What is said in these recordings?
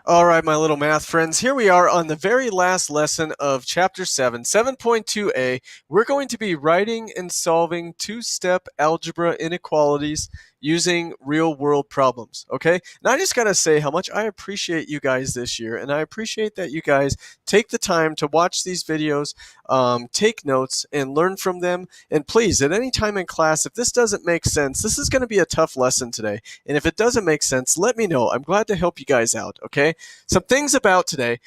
All right, my little math friends, here we are on the very last lesson of Chapter 7, 7.2a. We're going to be writing and solving two-step algebra inequalities using real-world problems, okay? And I just got to say how much I appreciate you guys this year, and I appreciate that you guys take the time to watch these videos, take notes, and learn from them. And please, at any time in class, if this doesn't make sense, this is going to be a tough lesson today. And if it doesn't make sense, let me know. I'm glad to help you guys out, okay? Some things about today.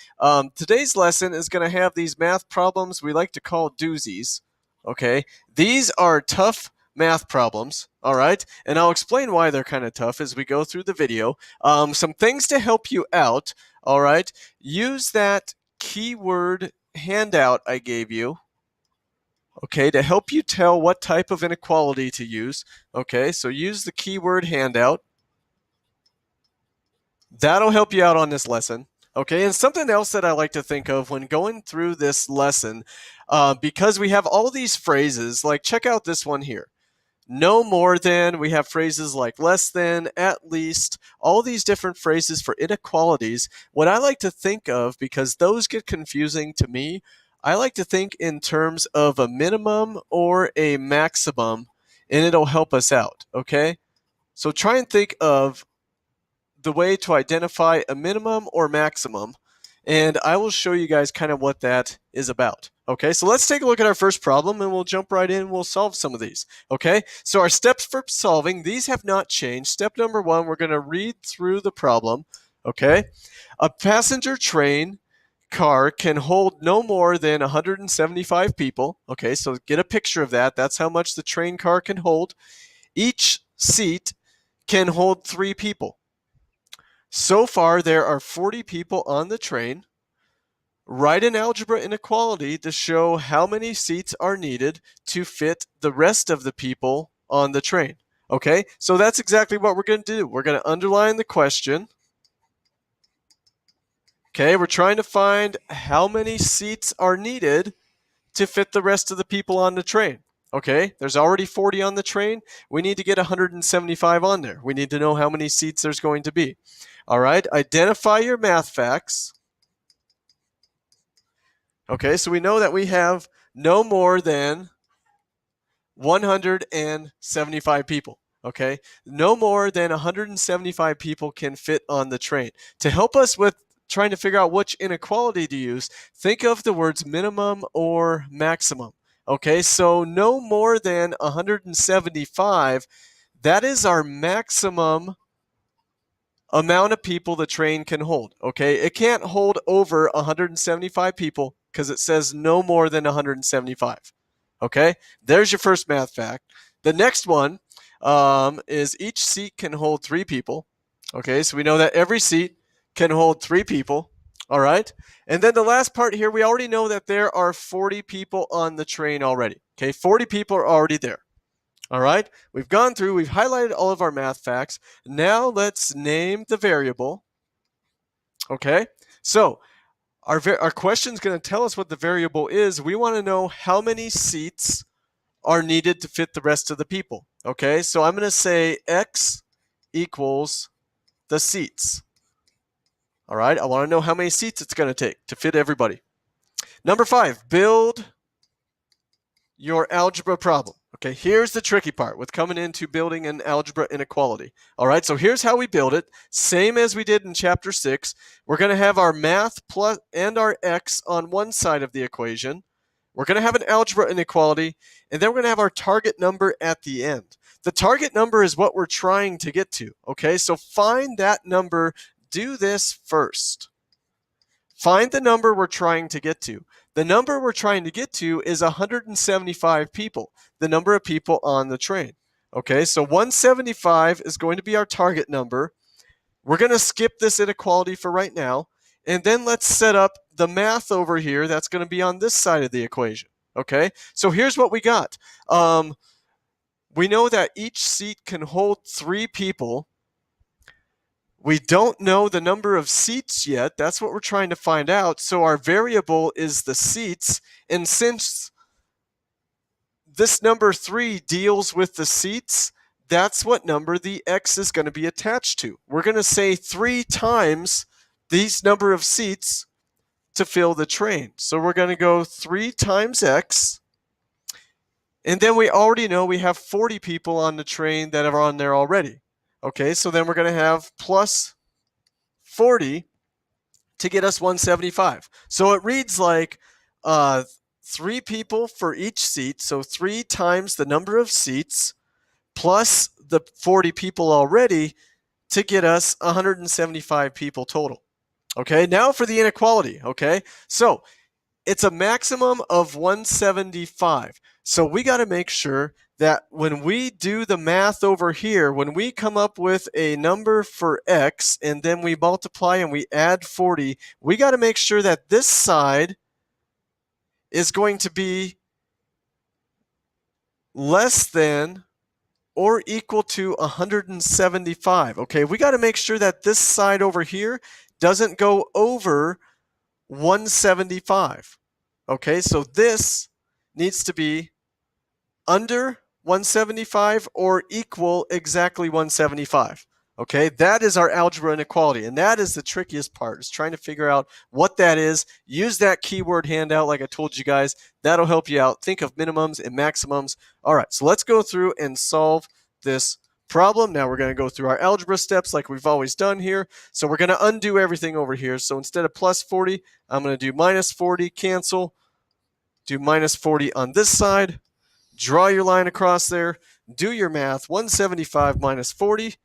Today's lesson is going to have these math problems we like to call doozies. Okay, these are tough math problems. All right, and I'll explain why they're kind of tough as we go through the video. Some things to help you out. All right, use that keyword handout I gave you. Okay, to help you tell what type of inequality to use. Okay, so use the keyword handout. That'll help you out on this lesson. Okay, and something else that I like to think of when going through this lesson, because we have all these phrases, like check out this one here. No more than, we have phrases like less than, at least, all these different phrases for inequalities. What I like to think of, because those get confusing to me, I like to think in terms of a minimum or a maximum, and it'll help us out, okay? So try and think of the way to identify a minimum or maximum, and I will show you guys kind of what that is about. Okay, so let's take a look at our first problem and we'll jump right in and we'll solve some of these. Okay, so our steps for solving, these have not changed. Step number one, we're going to read through the problem. Okay, a passenger train car can hold no more than 175 people. Okay, so get a picture of that. That's how much the train car can hold. Each seat can hold 3 people. So far, there are 40 people on the train. Write an algebra inequality to show how many seats are needed to fit the rest of the people on the train. Okay, so that's exactly what we're going to do. We're going to underline the question. Okay, we're trying to find how many seats are needed to fit the rest of the people on the train. Okay, there's already 40 on the train. We need to get 175 on there. We need to know how many seats there's going to be. All right, identify your math facts. Okay, so we know that we have no more than 175 people. Okay, no more than 175 people can fit on the train. To help us with trying to figure out which inequality to use, think of the words minimum or maximum. Okay, so no more than 175, that is our maximum amount of people the train can hold. Okay, it can't hold over 175 people because it says no more than 175. Okay, there's your first math fact. The next one is each seat can hold 3 people. Okay, so we know that every seat can hold 3 people. All right, and then the last part here, we already know that there are 40 people on the train already. Okay, 40 people are already there. All right, we've gone through, we've highlighted all of our math facts. Now let's name the variable. Okay, so our question is going to tell us what the variable is. We want to know how many seats are needed to fit the rest of the people. Okay, so I'm going to say x equals the seats. All right, I want to know how many seats it's going to take to fit everybody. Number 5, build your algebra problem. Okay, here's the tricky part with coming into building an algebra inequality. All right, so here's how we build it. Same as we did in chapter 6. We're going to have our math plus and our x on one side of the equation. We're going to have an algebra inequality, and then we're going to have our target number at the end. The target number is what we're trying to get to. Okay, so find that number. Do this first. Find the number we're trying to get to. The number we're trying to get to is 175 people, the number of people on the train. Okay, so 175 is going to be our target number. We're going to skip this inequality for right now, and then let's set up the math over here that's going to be on this side of the equation. Okay, so here's what we got. We know that each seat can hold 3 people. We don't know the number of seats yet. That's what we're trying to find out. So our variable is the seats. And since this number 3 deals with the seats, that's what number the x is going to be attached to. We're going to say 3 times these number of seats to fill the train. So we're going to go 3 times x. And then we already know we have 40 people on the train that are on there already. Okay, so then we're going to have plus 40 to get us 175. So it reads like 3 people for each seat. So 3 times the number of seats plus the 40 people already to get us 175 people total. Okay, now for the inequality. Okay, so it's a maximum of 175. So we got to make sure that when we do the math over here, when we come up with a number for x and then we multiply and we add 40, we got to make sure that this side is going to be less than or equal to 175. Okay, we got to make sure that this side over here doesn't go over 175. Okay, so this needs to be under 175 or equal exactly 175. Okay, that is our algebra inequality, and that is the trickiest part, is trying to figure out what that is. Use that keyword handout like I told you guys. That'll help you out. Think of minimums and maximums. All right, so let's go through and solve this problem. Now we're going to go through our algebra steps like we've always done here. So we're going to undo everything over here. So instead of plus 40, I'm going to do minus 40, cancel, do minus 40 on this side, draw your line across there, do your math. 175 minus 40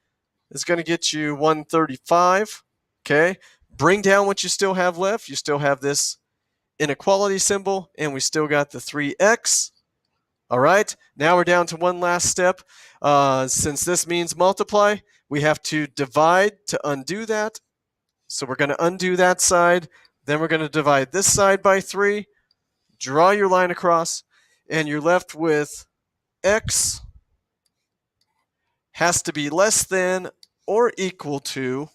is going to get you 135. Okay, bring down what you still have left. You still have this inequality symbol, and we still got the 3x. All right, now we're down to one last step. Since this means multiply, we have to divide to undo that. So we're going to undo that side. Then we're going to divide this side by 3. Draw your line across, and you're left with x has to be less than or equal to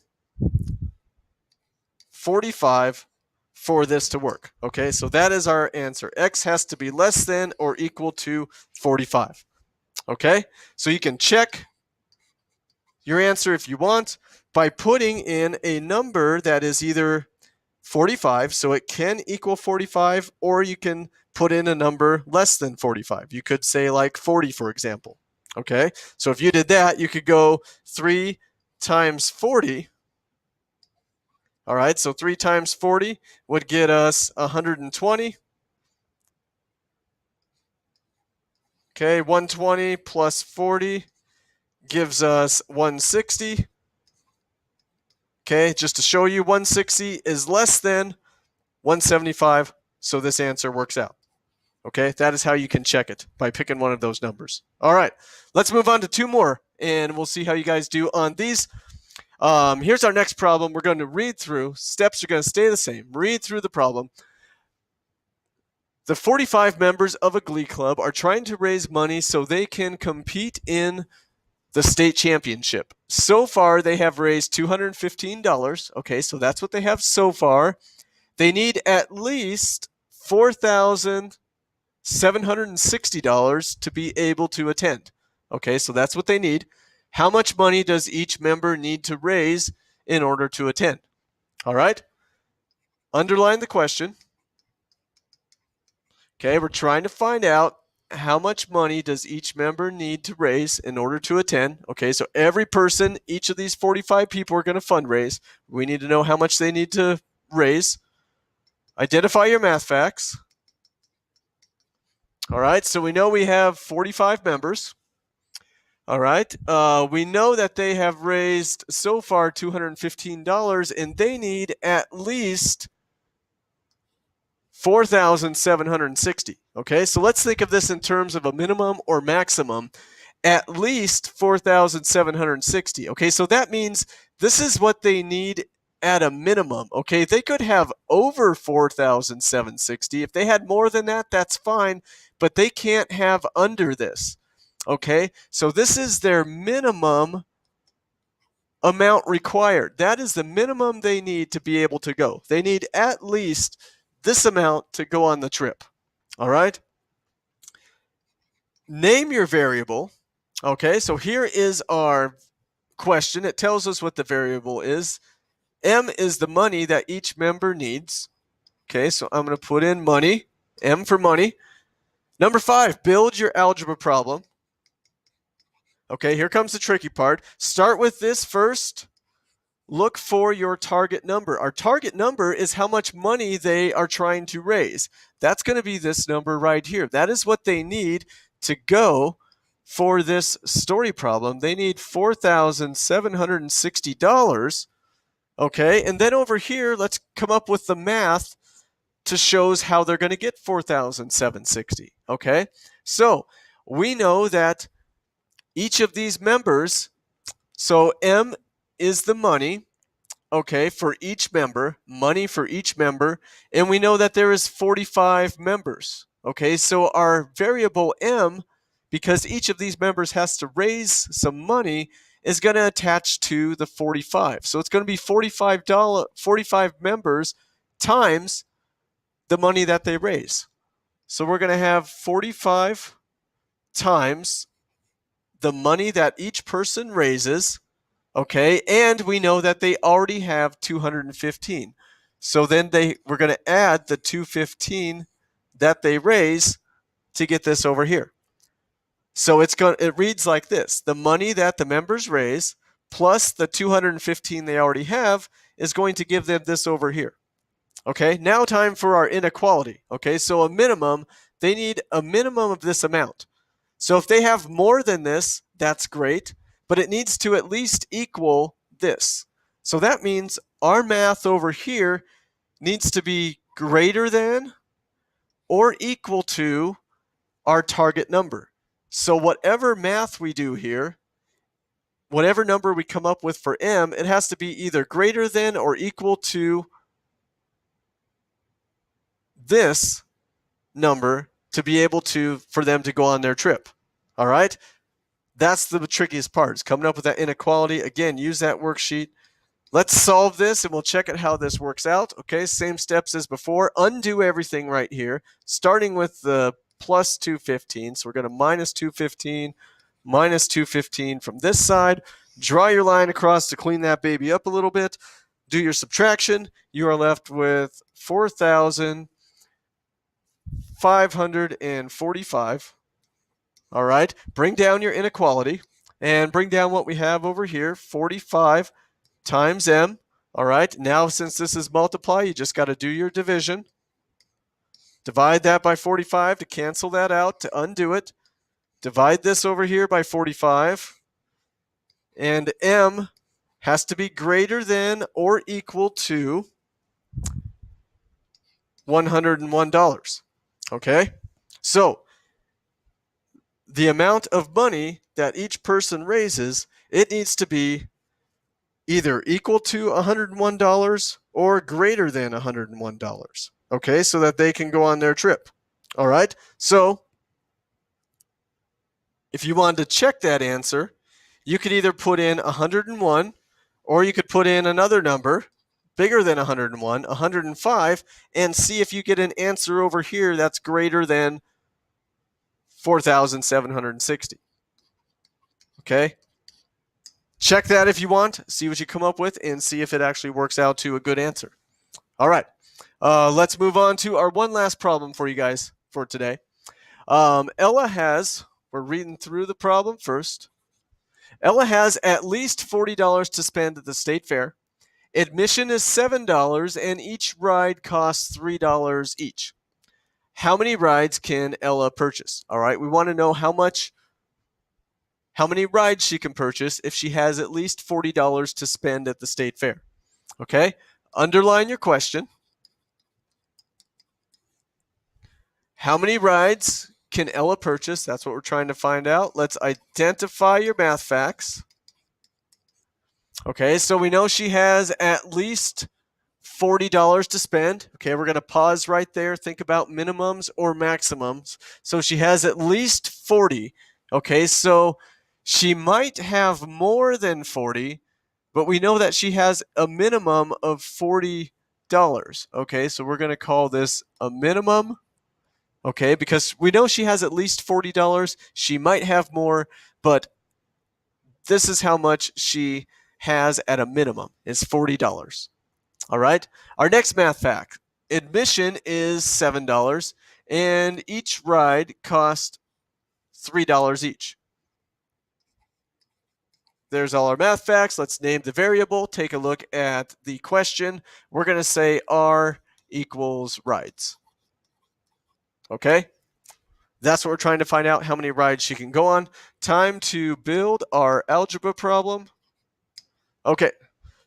45 for this to work. Okay, so that is our answer. X has to be less than or equal to 45. Okay, so you can check your answer if you want by putting in a number that is either 45, so it can equal 45, or you can put in a number less than 45. You could say like 40, for example. Okay, so if you did that, you could go 3 times 40. All right, so 3 times 40 would get us 120. Okay, 120 plus 40 gives us 160. Okay, just to show you, 160 is less than 175, so this answer works out. Okay, that is how you can check it, by picking one of those numbers. All right, let's move on to 2 more, and we'll see how you guys do on these. Here's our next problem. We're going to read through. Steps are going to stay the same. Read through the problem. The 45 members of a glee club are trying to raise money so they can compete in the state championship. So far, they have raised $215. Okay, so that's what they have so far. They need at least $4,760 to be able to attend. Okay, so that's what they need. How much money does each member need to raise in order to attend? All right, underline the question. Okay, we're trying to find out how much money does each member need to raise in order to attend. Okay, so every person, each of these 45 people are going to fundraise. We need to know how much they need to raise. Identify your math facts. All right, so we know we have 45 members. All right, we know that they have raised so far $215, and they need at least $4,760. Okay, so let's think of this in terms of a minimum or maximum. At least $4,760. Okay, so that means this is what they need at a minimum. Okay, they could have over $4,760. If they had more than that, that's fine, but they can't have under this. Okay, so this is their minimum amount required. That is the minimum they need to be able to go. They need at least this amount to go on the trip. All right? Name your variable. Okay, so here is our question. It tells us what the variable is. M is the money that each member needs. Okay, so I'm going to put in money, M for money. Number 5, build your algebra problem. Okay, here comes the tricky part. Start with this first. Look for your target number. Our target number is how much money they are trying to raise. That's going to be this number right here. That is what they need to go for this story problem. They need $4,760. Okay, and then over here, let's come up with the math to shows how they're going to get $4,760. Okay, so we know that each of these members, so M is the money, okay, for each member, money for each member, and we know that there is 45 members. Okay, so our variable M, because each of these members has to raise some money, is going to attach to the 45. So it's going to be $45, 45 members times the money that they raise. So we're going to have 45 times the money that each person raises, okay, and we know that they already have 215. So then we're going to add the 215 that they raise to get this over here. So it reads like this: the money that the members raise plus the 215 they already have is going to give them this over here. Okay, now time for our inequality. Okay, so a minimum, they need a minimum of this amount. So if they have more than this, that's great, but it needs to at least equal this. So that means our math over here needs to be greater than or equal to our target number. So whatever math we do here, whatever number we come up with for M, it has to be either greater than or equal to this number to be able for them to go on their trip. All right? That's the trickiest part, is coming up with that inequality. Again, use that worksheet. Let's solve this and we'll check out how this works out. Okay, same steps as before. Undo everything right here, starting with the plus 215. So we're going to minus 215 from this side. Draw your line across to clean that baby up a little bit. Do your subtraction. You are left with 4,545. All right, bring down your inequality and bring down what we have over here, 45 times M. All right, now since this is multiply, you just got to do your division. Divide that by 45 to cancel that out, to undo it. Divide this over here by 45. And M has to be greater than or equal to $101. Okay, so the amount of money that each person raises, it needs to be either equal to $101 or greater than $101. Okay, so that they can go on their trip. All right, so if you wanted to check that answer, you could either put in 101 or you could put in another number bigger than 101, 105, and see if you get an answer over here that's greater than 4,760. Okay, check that if you want, see what you come up with, and see if it actually works out to a good answer. All right, let's move on to our one last problem for you guys for today. Ella has, we're reading through the problem first. Ella has at least $40 to spend at the state fair. Admission is $7 and each ride costs $3 each. How many rides can Ella purchase? All right, we want to know how many rides she can purchase if she has at least $40 to spend at the state fair. Okay, underline your question. How many rides can Ella purchase? That's what we're trying to find out. Let's identify your math facts. Okay, so we know she has at least $40 to spend. Okay, we're going to pause right there. Think about minimums or maximums. So she has at least 40. Okay, so she might have more than 40, but we know that she has a minimum of $40. Okay, so we're going to call this a minimum. Okay, because we know she has at least $40. She might have more, but this is how much she has at a minimum. It's $40. All right. Our next math fact. Admission is $7 and each ride costs $3 each. There's all our math facts. Let's name the variable. Take a look at the question. We're going to say R equals rides. Okay? That's what we're trying to find out, how many rides she can go on. Time to build our algebra problem. Okay,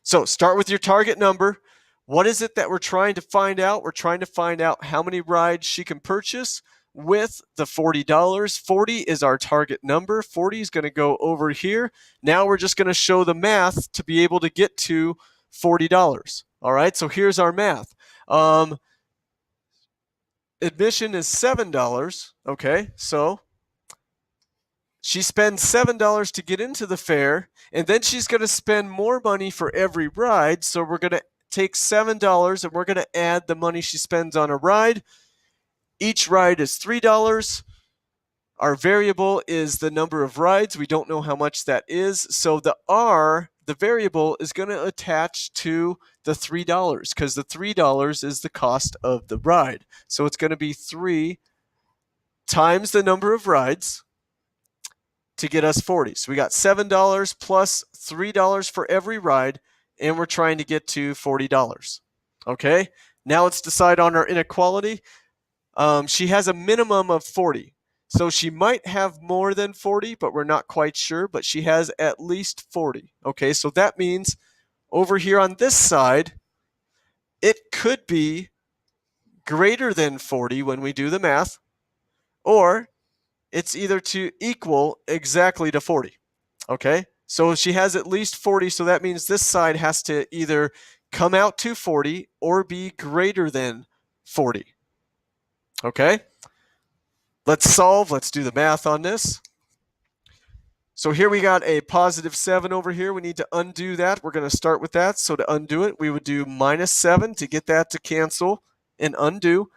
so start with your target number. What is it that we're trying to find out? We're trying to find out how many rides she can purchase with the $40. 40 is our target number. 40 is going to go over here. Now we're just going to show the math to be able to get to $40. All right, so here's our math. Admission is $7. Okay, so she spends $7 to get into the fair, and then she's going to spend more money for every ride. So we're going to take $7 and we're going to add the money she spends on a ride. Each ride is $3. Our variable is the number of rides. We don't know how much that is. So the R, the variable, is going to attach to the $3 because the $3 is the cost of the ride. So it's going to be 3 times the number of rides to get us 40. So we got $7 plus $3 for every ride, and we're trying to get to $40. Okay, now let's decide on our inequality. She has a minimum of 40. So she might have more than 40, but we're not quite sure, but she has at least 40. Okay, so that means over here on this side, it could be greater than 40 when we do the math, or it's either to equal exactly to 40. Okay, so she has at least 40, so that means this side has to either come out to 40 or be greater than 40. Okay, let's solve. Let's do the math on this. So here we got a positive 7 over here. We need to undo that. We're going to start with that. So to undo it, we would do minus 7 to get that to cancel and undo.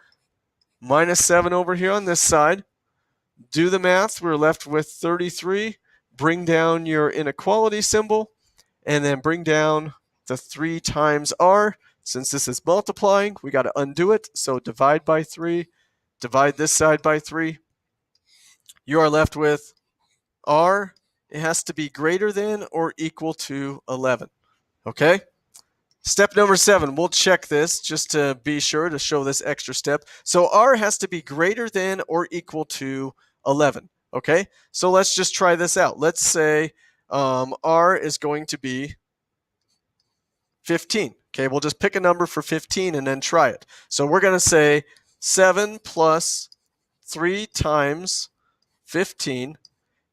Minus 7 over here on this side. Do the math. We're left with 33. Bring down your inequality symbol and then bring down the 3 times R. Since this is multiplying, we got to undo it. So divide by 3. Divide this side by 3. You are left with R. It has to be greater than or equal to 11. Okay? Step number 7, we'll check this just to be sure to show this extra step. So R has to be greater than or equal to 11. Okay? So let's just try this out. Let's say R is going to be 15. Okay, we'll just pick a number for 15 and then try it. So we're going to say 7 plus 3 times 15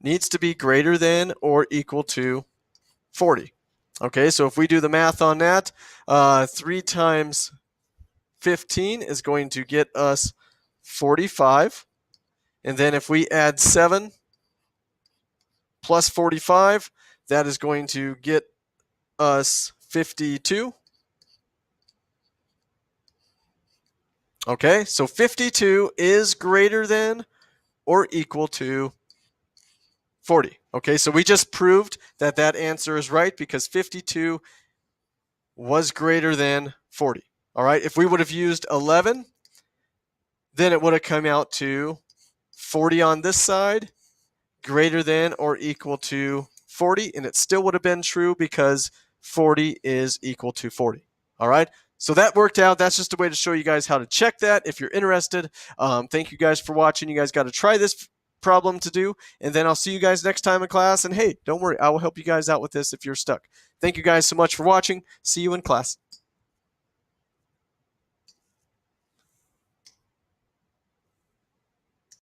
needs to be greater than or equal to 40. Okay, so if we do the math on that, 3 times 15 is going to get us 45. And then if we add 7 plus 45, that is going to get us 52. Okay, so 52 is greater than or equal to 40. Okay, so we just proved that that answer is right because 52 was greater than 40. All right, if we would have used 11, then it would have come out to 40 on this side, greater than or equal to 40, and it still would have been true because 40 is equal to 40. All right, so that worked out. That's just a way to show you guys how to check that if you're interested. Thank you guys for watching. You guys got to try this problem to do, and then I'll see you guys next time in class. And hey, don't worry, I will help you guys out with this if you're stuck. Thank you guys so much for watching. See you in class.